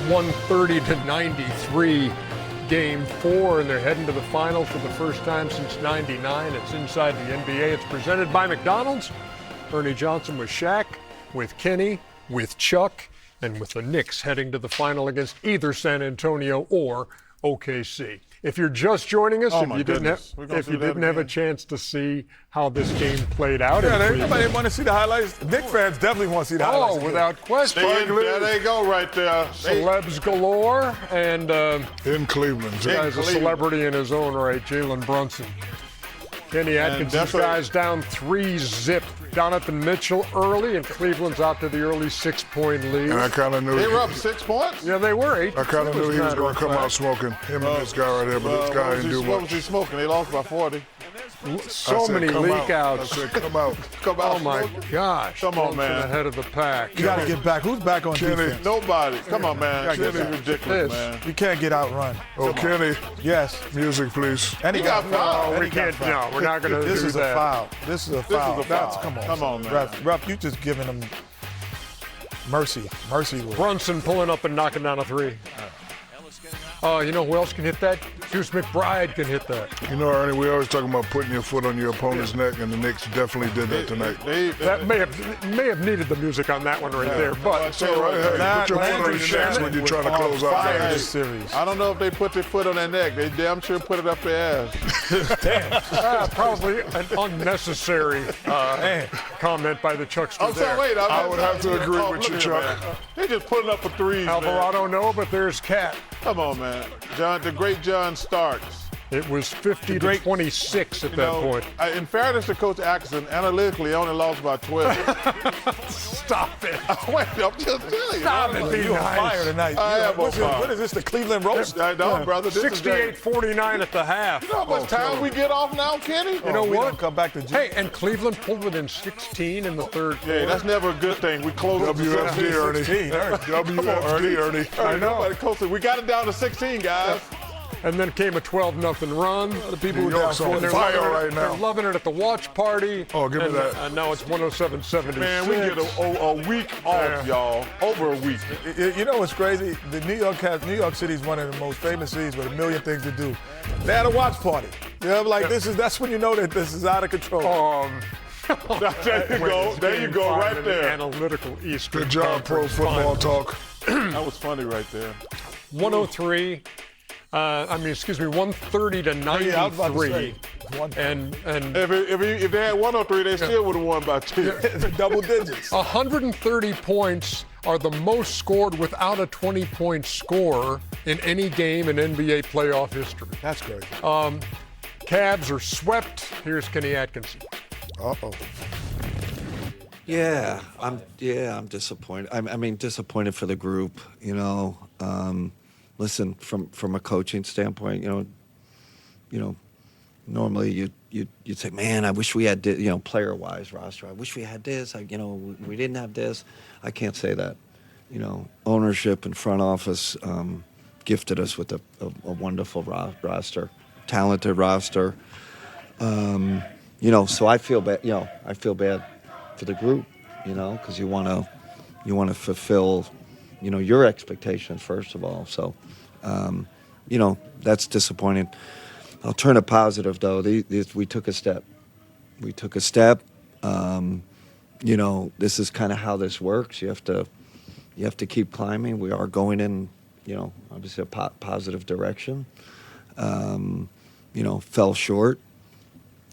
130-93 Game 4, and they're heading to the finals for the first time since '99. It's inside the NBA. It's presented by McDonald's. Ernie Johnson with Shaq, with Kenny, with Chuck, and with the Knicks heading to the final against either San Antonio or OKC. If you're just joining us, if you didn't have a chance to see how this game played out. Yeah, everybody want to see the highlights. Knicks fans definitely want to see the highlights. Oh, without question. There they go right there. Celebs galore. And in Cleveland. As a celebrity in his own right, Jalen Brunson. Kenny Atkinson's guys down 3-0. Donovan Mitchell early, and Cleveland's out to the early 6-point lead. And I kind of knew they were up 6 points. Yeah, they were 8. I kind of knew he was going to come out smoking. Him and this guy right here, but this guy didn't do much. What was he smoking? They lost by 40. So many leak outs. I said, come out. Come out. Oh my gosh! Come on, man. Ahead of the pack. You got to get back. Who's back on defense? Nobody. Come on, man. Kenny. This is ridiculous, man. You can't get outrun. Oh, Kenny. Yes. Music, please. And he got fouled. We can't. No, we're not going to do that. This is a foul. This is a foul. Come on. Come on, man. Ref, you just giving him mercy. Mercy. Brunson pulling up and knocking down a 3. You know who else can hit that? Deuce McBride can hit that. You know, Ernie, we always talking about putting your foot on your opponent's neck, and the Knicks definitely did that tonight. That may have needed the music on that one right there, but put your foot on your neck when you're trying to close out this series. I don't know if they put their foot on their neck. They damn sure put it up their ass. Damn. Probably an unnecessary comment by the Chuckster. I'm sorry, wait. I would have to agree with you, Chuck. They just putting up for threes. Alvarado, no, but there's Cat. Come on, man. John, the great John Starks. It was 50-26 at that point. In fairness to Coach Atkinson, analytically, he only lost by 12. Stop it. Wait, I'm just telling you. Stop it. You're on fire tonight. What is this, the Cleveland roast? No, brother. 68-49 at the half. You know how much time we get off now, Kenny? You know we what? don't come back to Hey, and Cleveland pulled within 16 in the third quarter. Yeah, that's never a good thing. We close WFD, Ernie. WFD, Ernie. I know. Nobody closer. We got it down to 16, guys. And then came a 12-0 run. The people who are on fire right now. They're loving it at the watch party. Oh, give me that. And now it's 107-76. Man, we get a week off, y'all. Over a week. You know what's crazy? The New York City is one of the most famous cities with a million things to do. They had a watch party. You know, that's when you know that this is out of control. There you go. There you go, right there. Analytical East. Good job, Pro Football Talk. That was funny right there. 130-93. And if they had 103, they still would have won by 2. Double digits. 130 points are the most scored without a 20-point score in any game in NBA playoff history. That's crazy. Cavs are swept. Here's Kenny Atkinson. Uh-oh. Yeah, I'm disappointed. I mean, disappointed for the group. You know, listen, from a coaching standpoint, you know, normally you'd say, man, I wish we had, player-wise roster. I wish we had this. We didn't have this. I can't say that. You know, ownership and front office gifted us with a wonderful roster, talented roster. So I feel bad. I feel bad for the group. Because you want to fulfill, your expectations first of all. So, that's disappointing. I'll turn it positive though. We took a step. This is kind of how this works. You have to keep climbing. We are going in, obviously a positive direction. Fell short.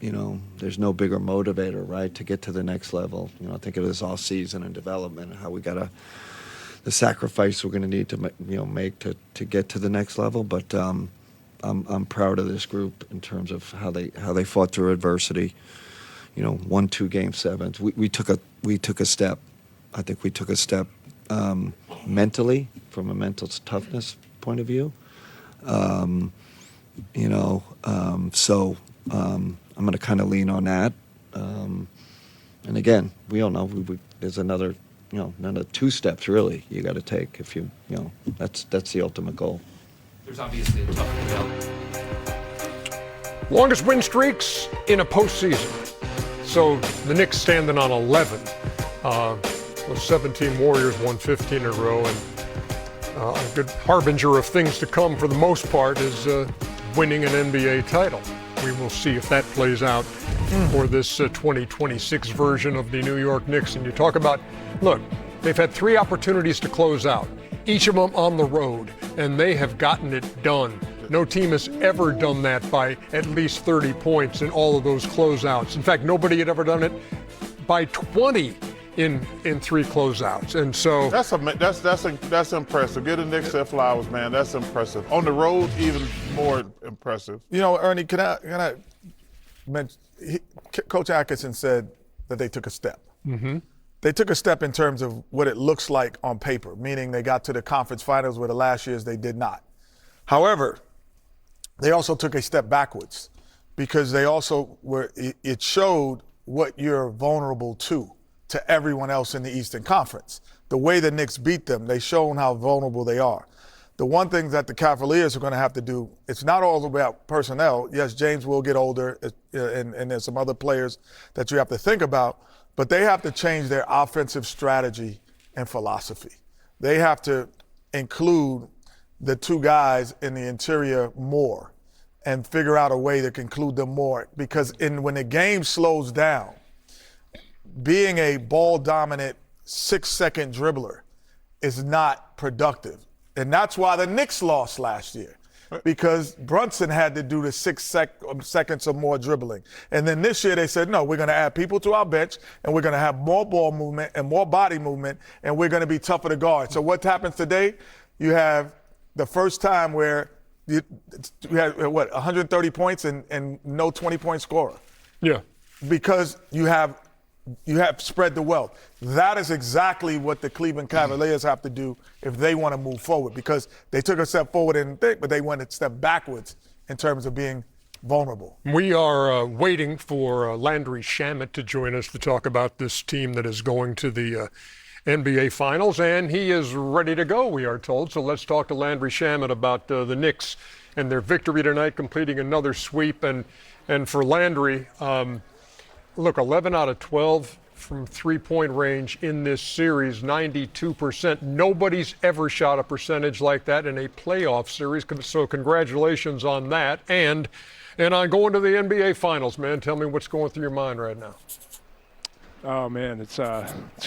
There's no bigger motivator, right, to get to the next level. I think of this all season and development, how we the sacrifice we're going to need to make to get to the next level. But I'm proud of this group in terms of how they fought through adversity. 1-2 game sevens. We took a step. I think we took a step mentally, from a mental toughness point of view. I'm going to kind of lean on that. And again, we all know there's another 2 steps really you got to take if that's the ultimate goal. There's obviously a tough result. Longest win streaks in a postseason. So the Knicks standing on 11. Those 17 Warriors won 15 in a row, and A good harbinger of things to come for the most part is winning an NBA title. We will see if that plays out for this 2026 version of the New York Knicks. And you talk about, look, they've had 3 opportunities to close out, each of them on the road, and they have gotten it done. No team has ever done that by at least 30 points in all of those closeouts. In fact, nobody had ever done it by 20 in 3 closeouts. And so that's impressive. Give the Knicks their flowers, man. That's impressive. On the road, even more impressive. You know, Ernie, can I mention, Coach Atkinson said that they took a step. Mm-hmm. They took a step in terms of what it looks like on paper, meaning they got to the conference finals where the last years they did not. However, they also took a step backwards because they also it showed what you're vulnerable to everyone else in the Eastern Conference. The way the Knicks beat them, they shown how vulnerable they are. The one thing that the Cavaliers are going to have to do, it's not all about personnel. Yes, James will get older, and there's some other players that you have to think about, but they have to change their offensive strategy and philosophy. They have to include the 2 guys in the interior more and figure out a way to conclude them more. Because when the game slows down, being a ball-dominant 6-second dribbler is not productive. And that's why the Knicks lost last year, because Brunson had to do the 6 seconds or more dribbling. And then this year they said, no, we're going to add people to our bench, and we're going to have more ball movement and more body movement, and we're going to be tougher to guard. So what happens today? You have the first time where you had, 130 points and no 20-point scorer. yeah. Because you have spread the wealth. That is exactly what the Cleveland Cavaliers have to do if they want to move forward, because they took a step forward but they went a step backwards in terms of being vulnerable. We are waiting for Landry Shamet to join us to talk about this team that is going to the NBA Finals, and he is ready to go, we are told. So let's talk to Landry Shamet about the Knicks and their victory tonight, completing another sweep. And for Landry, look, 11 out of 12 from three-point range in this series, 92%. Nobody's ever shot a percentage like that in a playoff series, so congratulations on that. And on going to the NBA Finals, man. Tell me what's going through your mind right now. Oh man, it's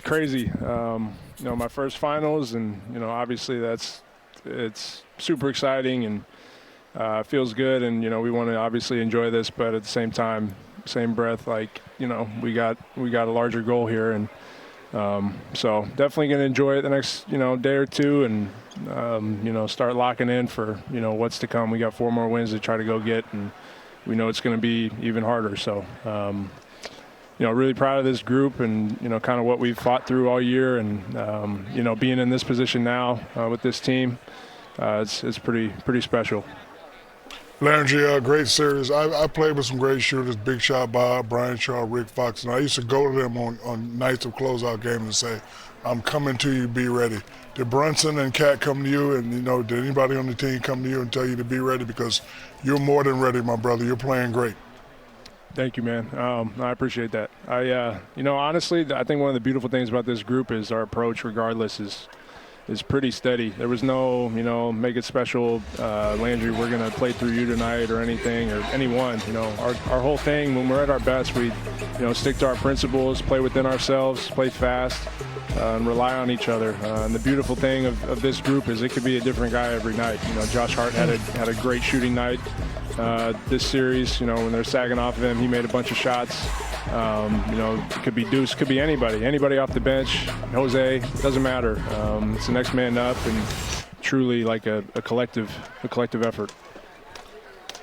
crazy. My first finals, and obviously it's super exciting and feels good, and we want to obviously enjoy this, but at the same time, same breath, we got a larger goal here, and so definitely going to enjoy it the next day or two, and start locking in for what's to come. We got 4 more wins to try to go get, and we know it's going to be even harder. So really proud of this group, and kind of what we've fought through all year, and being in this position now with this team, it's pretty special. Landry, great series. I played with some great shooters, Big Shot Bob, Brian Shaw, Rick Fox, and I used to go to them on nights of closeout games and say, I'm coming to you, be ready. Did Brunson and Cat come to you, and did anybody on the team come to you and tell you to be ready? Because you're more than ready, my brother. You're playing great. Thank you, man. I appreciate that. Honestly, I think one of the beautiful things about this group is our approach, regardless, is pretty steady. There was no, make it special, Landry, we're going to play through you tonight or anything, or anyone. Our whole thing, when we're at our best, we, stick to our principles, play within ourselves, play fast, and rely on each other. And the beautiful thing of this group is it could be a different guy every night. Josh Hart had a great shooting night this series. When they're sagging off of him, he made a bunch of shots. It could be Deuce, could be anybody off the bench. Jose, doesn't matter. It's the next man up, and truly like a collective effort.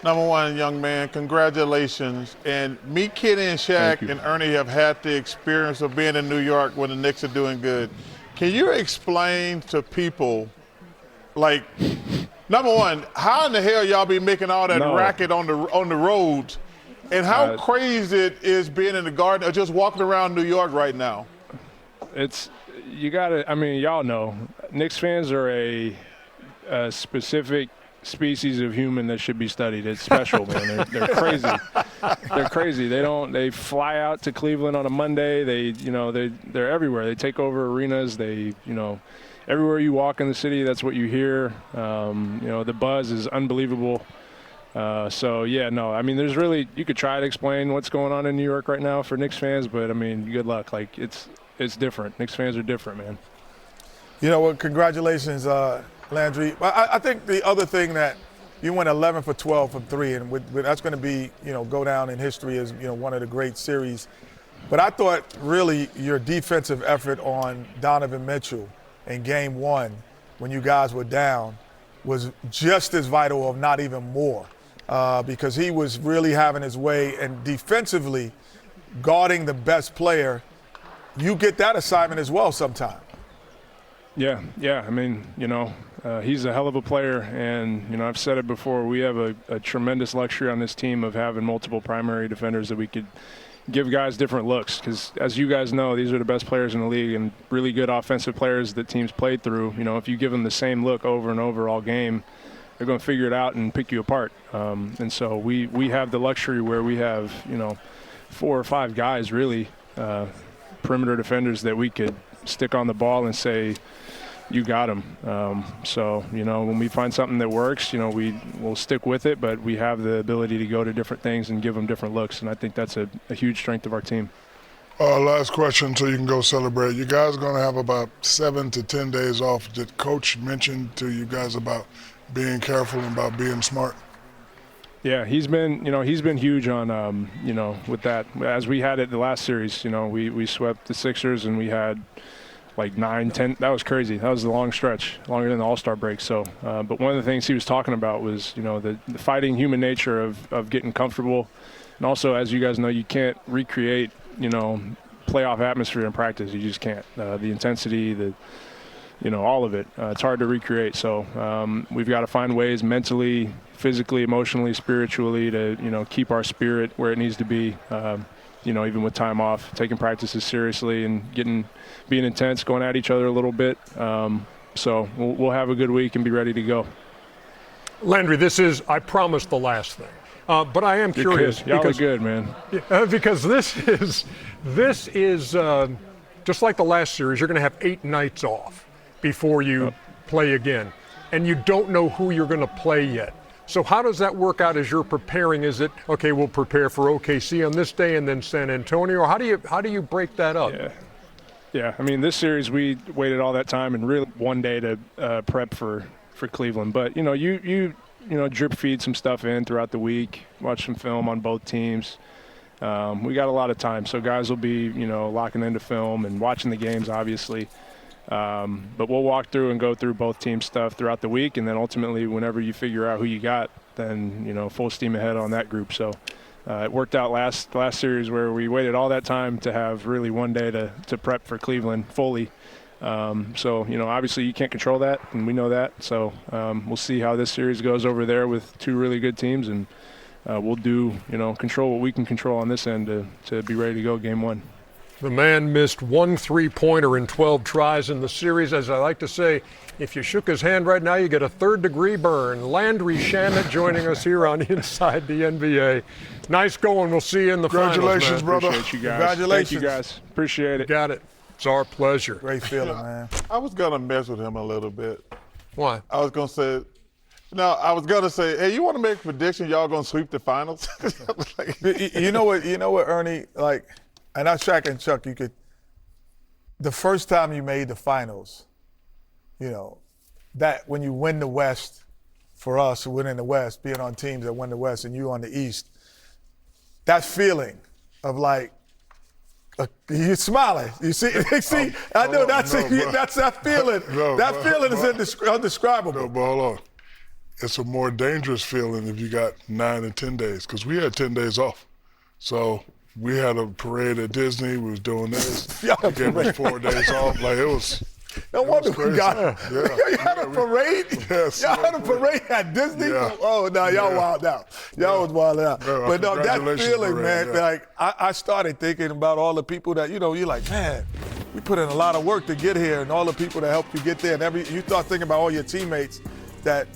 Number one, young man, congratulations. And me, Kenny, and Shaq and Ernie have had the experience of being in New York when the Knicks are doing good. Can you explain to people, number one, how in the hell y'all be making all that racket on the roads? And how crazy it is being in the Garden or just walking around New York right now? Y'all know, Knicks fans are a specific species of human that should be studied. It's special, man. They're crazy. They're crazy. They fly out to Cleveland on a Monday. They're everywhere. They take over arenas. They, everywhere you walk in the city, that's what you hear. The buzz is unbelievable. So yeah, no, I mean, you could try to explain what's going on in New York right now for Knicks fans, but I mean, good luck. Like it's different. Knicks fans are different, man. You know what? Congratulations, Landry. I think the other thing that you went 11 for 12 from three, and that's going to be, go down in history as, one of the great series. But I thought really your defensive effort on Donovan Mitchell in game one when you guys were down was just as vital, if not even more, because he was really having his way, and defensively guarding the best player, you get that assignment as well sometime. Yeah. I mean, he's a hell of a player, and, I've said it before, we have a tremendous luxury on this team of having multiple primary defenders that we could give guys different looks, because as you guys know, these are the best players in the league and really good offensive players that teams played through. If you give them the same look over and over all game, they're going to figure it out and pick you apart. And so we have the luxury where we have, 4 or 5 guys really, perimeter defenders that we could stick on the ball and say, you got them. So, when we find something that works, we'll stick with it, but we have the ability to go to different things and give them different looks, and I think that's a huge strength of our team. Last question so you can go celebrate. You guys are going to have about 7 to 10 days off. Did Coach mention to you guys about being careful and about being smart? Yeah, he's been huge on, with that. As we had it the last series, we swept the Sixers and we had like 9, 10. That was crazy. That was a long stretch, longer than the All-Star break. So, but one of the things he was talking about was, the fighting human nature of getting comfortable. And also, as you guys know, you can't recreate, playoff atmosphere in practice. You just can't. The intensity, all of it. It's hard to recreate. So we've got to find ways mentally, physically, emotionally, spiritually to, keep our spirit where it needs to be. Even with time off, taking practices seriously and being intense, going at each other a little bit. So we'll have a good week and be ready to go. Landry, this is, I promise, the last thing. But I am curious. Y'all are good, man. Because this is just like the last series. You're going to have 8 nights off before you play again. And you don't know who you're going to play yet. So how does that work out as you're preparing? Is it, okay, we'll prepare for OKC on this day and then San Antonio? How do you break that up? Yeah. I mean, this series we waited all that time and really one day to prep for Cleveland. But, you drip feed some stuff in throughout the week, watch some film on both teams. We got a lot of time. So guys will be, locking into film and watching the games, obviously. But we'll walk through and go through both teams' stuff throughout the week, and then ultimately whenever you figure out who you got, then, full steam ahead on that group. So it worked out last series where we waited all that time to have really one day to prep for Cleveland fully. So, obviously you can't control that, and we know that. So we'll see how this series goes over there with 2 really good teams, and we'll do, control what we can control on this end to be ready to go game 1. The man missed 1 3-pointer in 12 tries in the series. As I like to say, if you shook his hand right now, you get a 3rd-degree burn. Landry Shamet joining us here on Inside the NBA. Nice going. We'll see you in the finals, man. Congratulations, brother. Appreciate you guys. Congratulations. Thank you, guys. Appreciate it. Got it. It's our pleasure. Great feeling, man. I was going to mess with him a little bit. Why? I was going to say, hey, you want to make a prediction y'all going to sweep the finals? You know what, Ernie, and I, Shaq and Chuck, the first time you made the finals, that when you win the West, for us who win in the West, being on teams that win the West and you on the East, that feeling of you're smiling. You see, I know that's that feeling. That feeling is indescribable. No, but hold on. It's a more dangerous feeling if you got 9 and 10 days, because we had 10 days off. So we had a parade at Disney. We was doing this. They gave us 4 days off. It was. No wonder we got it. Yeah. You had a parade? Yes. Y'all had a parade at Disney? Yeah. Oh, no, y'all wild out. Y'all was wild out. Yeah, but no, that feeling, parade, man, I started thinking about all the people that, you're like, man, we put in a lot of work to get here, and all the people that helped you get there. And you start thinking about all your teammates that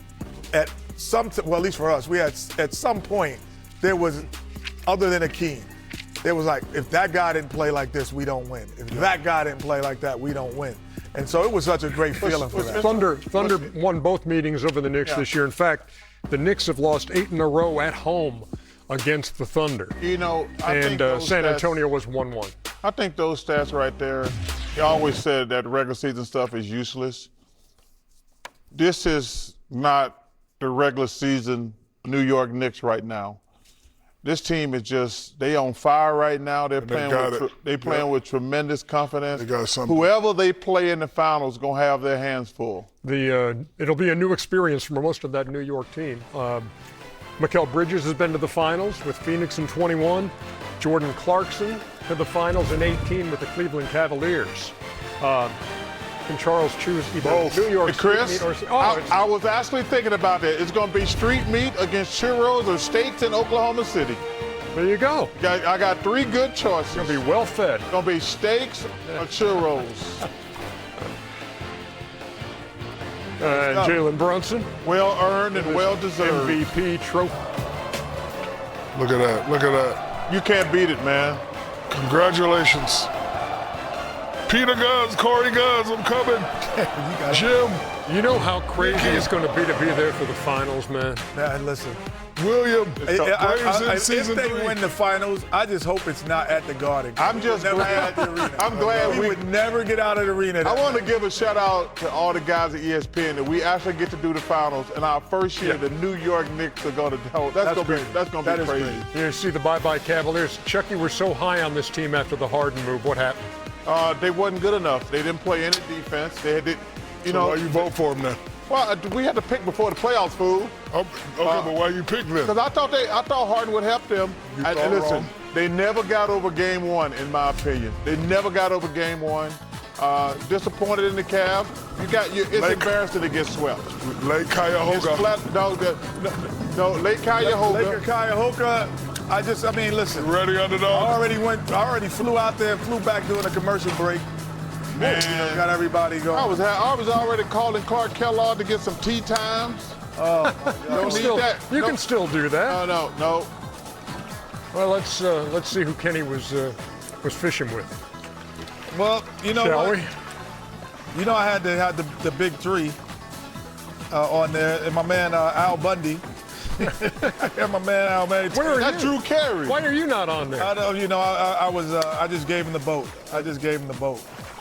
at least for us, we had at some point, there was, other than Akeem, there was if that guy didn't play like this, we don't win. If that guy didn't play like that, we don't win. And so it was such a great feeling for that. Thunder won both meetings over the Knicks this year. In fact, the Knicks have lost 8 in a row at home against the Thunder. You know, I think And those San stats- Antonio was 1-1. I think those stats right there, you always said that regular season stuff is useless. This is not the regular season New York Knicks right now. This team is just, they on fire right now. They're playing with tremendous confidence. They got something. Whoever they play in the finals is going to have their hands full. It'll be a new experience for most of that New York team. Mikal Bridges has been to the finals with Phoenix in 21. Jordan Clarkson to the finals in 18 with the Cleveland Cavaliers. Can Charles choose either New York Hey, Chris, street meat or I was actually thinking about that. It's going to be street meat against churros or steaks in Oklahoma City. there you go. I got 3 good choices. You'll be well fed. It's going to be steaks or churros. And Jalen Brunson, Well earned and well deserved. MVP trophy. Look at that. Look at that. You can't beat it, man. Congratulations. Peter Guns, Corey Guns, I'm coming. Jim, You know how crazy it's going to be there for the finals, man. Man, listen. William, Braves in If season they 3. win the finals, I just hope it's not at the Garden. I'm just Never glad. get out the arena. I'm glad we we. would never get out of the arena. I want to give a shout out to all the guys at ESPN that we actually get to do the finals. And our first year, the New York Knicks are going to hold. That's going great. to That be is crazy. great. You see the bye-bye Cavaliers. Chuck, you were so high on this team after the Harden move. What happened? They wasn't good enough. They didn't play any defense. They had, So why you vote for him then? Well, we had to pick before the playoffs, fool. Okay, but why you pick them? Because I thought Harden would help them. You And thought listen, wrong. they never got over game 1, in my opinion. They never got over game 1. Disappointed in the Cavs. It's embarrassing to get swept. Lake Cuyahoga. Lake Cuyahoga. Laker Cuyahoga. Listen. Ready, I underdog? already flew out there, flew back during a commercial break. Man. Got everybody going. I was already calling Clark Kellogg to get some tea times. You can still do that. No. Well, let's see who Kenny was fishing with. Well, you know Shall what? we? You know I had to have the big 3 on there, and my man Al Bundy. And my man Al Bundy. Where are That's you? Drew Carey. Why are you not on there? I just gave him the boat.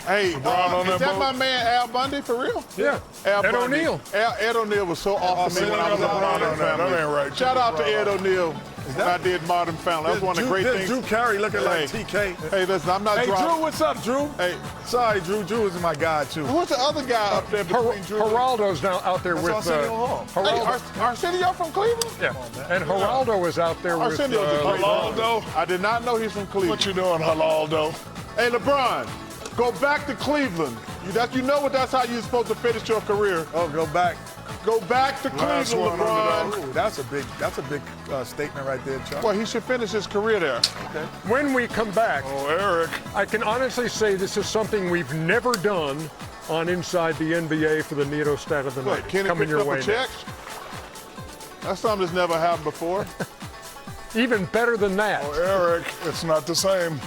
Hey, on is that that boat? my man Al Bundy for real? Yeah. Ed O'Neal. Ed O'Neal was so awesome to me when I was on Modern Family. That ain't right. Shout out to Ed O'Neal when I did Modern Family. That's one of the great things. Drew Carey looking like Hey. TK. Hey, listen, I'm not Hey, drunk. Drew, what's up, Drew? Hey, Sorry, Drew. Drew is my guy, too. who's the other guy up there between Drew? Geraldo's now out there That's with Arsenio Hall. Hey, Geraldo. Arsenio from Cleveland? Yeah. And Geraldo is out there with Arsenio's a great Halaldo? brother. I did not know he's from Cleveland. What you doing, Halaldo? Hey, LeBron, go back to Cleveland. That's how you're supposed to finish your career. Oh, go back. Go back to Last Cleveland, one, LeBron. Ooh, that's a big statement right there, Chuck. Well, he should finish his career there. When we come back, Oh, Eric. I can honestly say this is something we've never done on Inside the NBA for the Nito Stat of the Night. What, Kenny Coming picked your up way a check? next. That's something that's never happened before. Even better than that. Oh, Eric, it's not the same.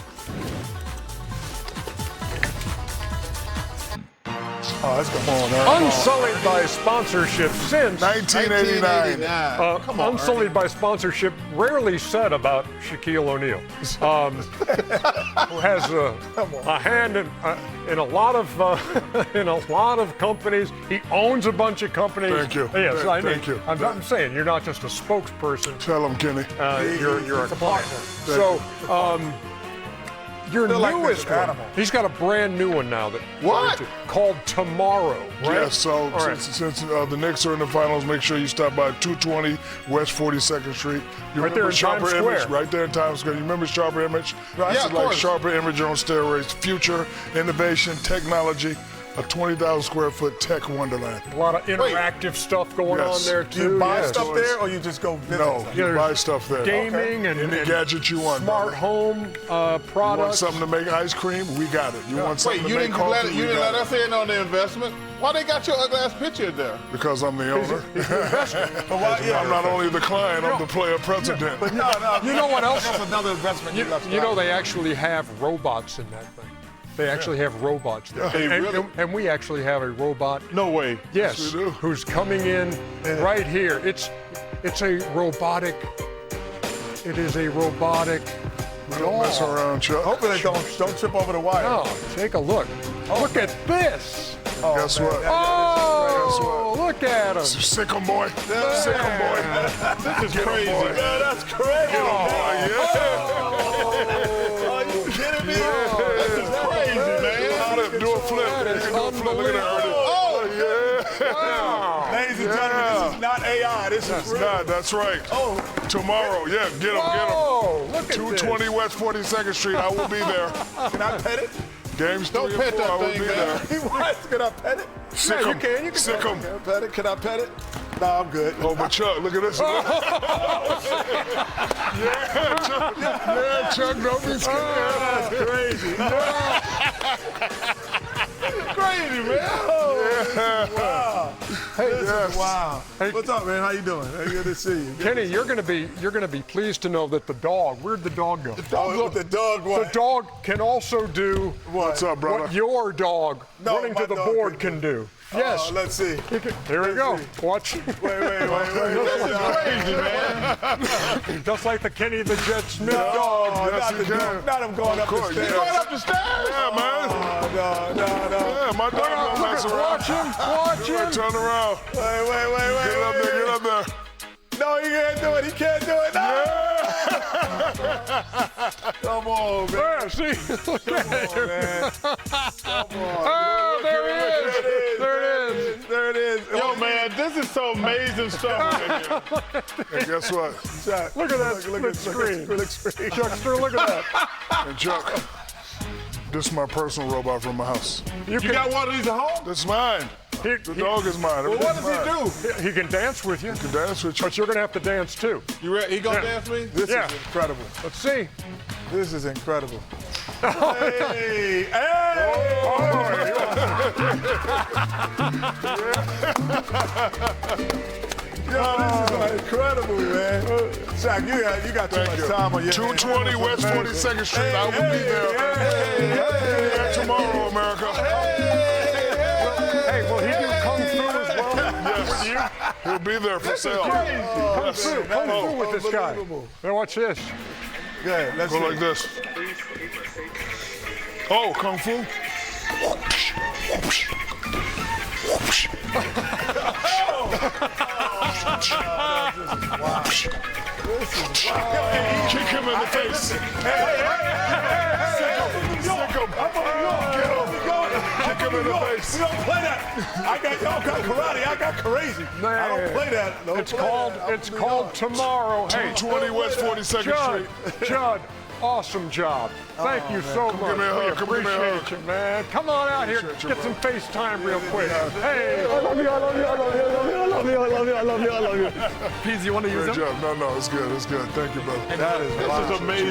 Oh, let's go. Come on, Eric. Unsullied by sponsorship since 1989. Come on, unsullied by sponsorship, rarely said about Shaquille O'Neal, who has a hand in a lot of companies. He owns a bunch of companies. Thank you. Yes, Thank you. I'm saying you're not just a spokesperson. Tell him, Kenny. You're a client. So. Your Feel like newest this animal. one. He's got a brand new one now What? called Tomorrow, right? Yes, so All right. since the Knicks are in the finals, make sure you stop by 220 West 42nd Street. You Right there remember in Sharper Times Image? Square. Right there in Times Square. You remember Sharper Image? Yeah, This of is like course. Sharper Image on steroids. Future, innovation, technology, a 20,000 square foot tech wonderland. A lot of interactive stuff going Yes. on there Do you too. buy yes. stuff there, or you just go visit? No, something? you there's buy stuff there. Gaming and Any gadget you want, smart brother. home You want products. something to make ice cream? We got it. You want Wait, something you to make didn't coffee? let We let got us it. in on the investment? Why they got your ugly ass picture there? Because I'm the owner. But why, I'm not only the client, I'm the player president. no. You know what else? That's another investment. You know they actually have robots in that thing. They actually have robots there. They really? And we actually have a robot. No way. Yes, Yes, we do. who's coming in right here. It's a robotic. It is a robotic. Don't mess around, Chuck. Hopefully they don't trip over the wire. Oh, take a look. Look at this. Guess what? Oh, look at him. Sick 'em, boy. Sick 'em, boy. This is crazy. boy. Yeah, that's crazy. Are you kidding me? This is crazy, man. Do a flip. That is You can do a flip. Look at that. Wow. Ladies and gentlemen, this is not AI. This is real. Nah, that's right. Oh, Tomorrow, yeah, get him, get him. Oh, look at 220 West 42nd Street. I will be there. can I pet it? Games 3 Don't and pet 4. that I will thing, be man. there. What? Can I pet it? Sick you 'em. can, you can Sick 'em. Can I pet it? Can I pet it? No, I'm good. Oh, but Chuck, look at this. Yeah, Chuck. Yeah, Chuck, don't be scared. That's crazy. Crazy, man. Wow. Hey, Yes. Wow. Hey. What's up, man? How you doing? Hey, good to see you. Kenny, you're gonna be pleased to know that the dog. Where'd the dog go? Oh, look, the dog. The What? dog can also do What's up, brother? what your dog No, running my to the dog board can can do. Yes. Let's see. Here we go. Watch. Wait. Crazy, man. Just like the Kenny the Jet Smith Oh, dog. Yes, not he the can. dog. Not him going up the course, stairs. yeah. Going up the stairs? Yeah, man. No. Yeah, my dog don't mess around. Watch him. Watch Yeah, him. turn around. Wait. Get up there, get up there. No, he can't do it. He can't do it. No. Come on, man. There, see? Look at him. Man. Come on. Oh, there he is. There it is. There it is. Yo, man, this is so amazing stuff. Hey, guess what? Chuck, Look at that split screen. screen. Chuckster, look at that. And Chuck, this is my personal robot from my house. You got one of these at home? This is mine. The dog is mine. Well, what does he do? He can dance with you, Can dance with you. but you're gonna have to dance too. You ready? He gonna Yeah. dance me? This Yeah. is incredible. Let's see. This is incredible. Hey! Yo, this is incredible, man. Shaq, you got too much time on your hands. 220 West 42nd Street. I will be there. Yeah, tomorrow, America. Hey, will he do kung fu as well? Yes. He'll be there for sale. Kung fu with this guy. Unbelievable. Now watch this. Good, let's Go see. like this. Oh, Kung Fu. Kick him in the face. Sick him. Kick him in the face. We don't play that. Y'all got karate. I got crazy. I don't play that. Don't It's play called that. it's called Tomorrow. Hey, 220 West 42nd Judd, Street. Judd, awesome job. Thank you so much. give me a We hug, come give me a hug. appreciate you, man. Come on out here. Appreciate you, Get bro. some FaceTime real quick. Hey. Please, you want to use Great them? job. No, it's good. It's good. Thank you, brother. That is This is amazing.